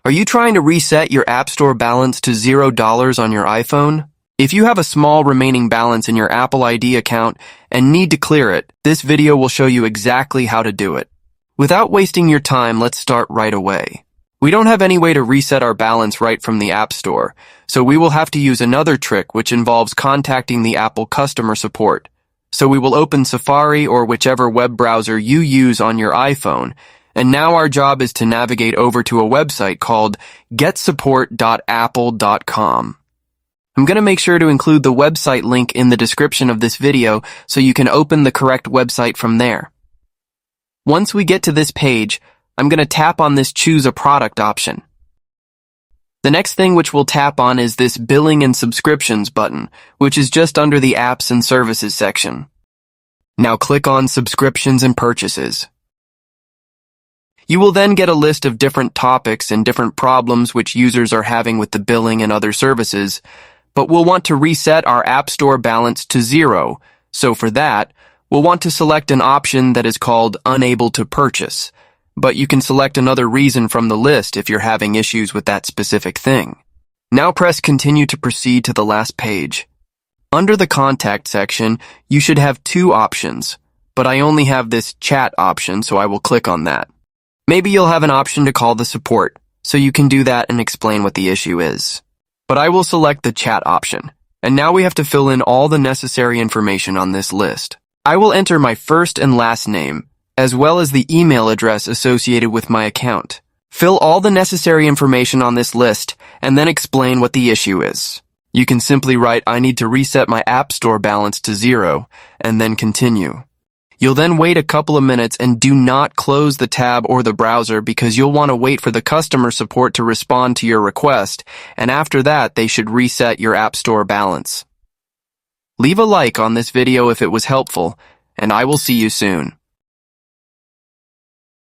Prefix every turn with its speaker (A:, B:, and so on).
A: Are you trying to reset your App Store balance to $0 on your iPhone? If you have a small remaining balance in your Apple ID account and need to clear it, this video will show you exactly how to do it. Without wasting your time, let's start right away. We don't have any way to reset our balance right from the App Store, so we will have to use another trick which involves contacting the Apple customer support. So we will open Safari or whichever web browser you use on your iPhone, and now our job is to navigate over to a website called getsupport.apple.com. I'm going to make sure to include the website link in the description of this video so you can open the correct website from there. Once we get to this page, I'm going to tap on this Choose a Product option. The next thing which we'll tap on is this Billing and Subscriptions button, which is just under the Apps and Services section. Now click on Subscriptions and Purchases. You will then get a list of different topics and different problems which users are having with the billing and other services, but we'll want to reset our App Store balance to 0, so for that, we'll want to select an option that is called Unable to Purchase, but you can select another reason from the list if you're having issues with that specific thing. Now press Continue to proceed to the last page. Under the Contact section, you should have two options, but I only have this Chat option, so I will click on that. Maybe you'll have an option to call the support, so you can do that and explain what the issue is. But I will select the Chat option, and now we have to fill in all the necessary information on this list. I will enter my first and last name, as well as the email address associated with my account. Fill all the necessary information on this list, and then explain what the issue is. You can simply write, "I need to reset my App Store balance to 0, and then continue. You'll then wait a couple of minutes and do not close the tab or the browser because you'll want to wait for the customer support to respond to your request, and after that, they should reset your App Store balance. Leave a like on this video if it was helpful, and I will see you soon.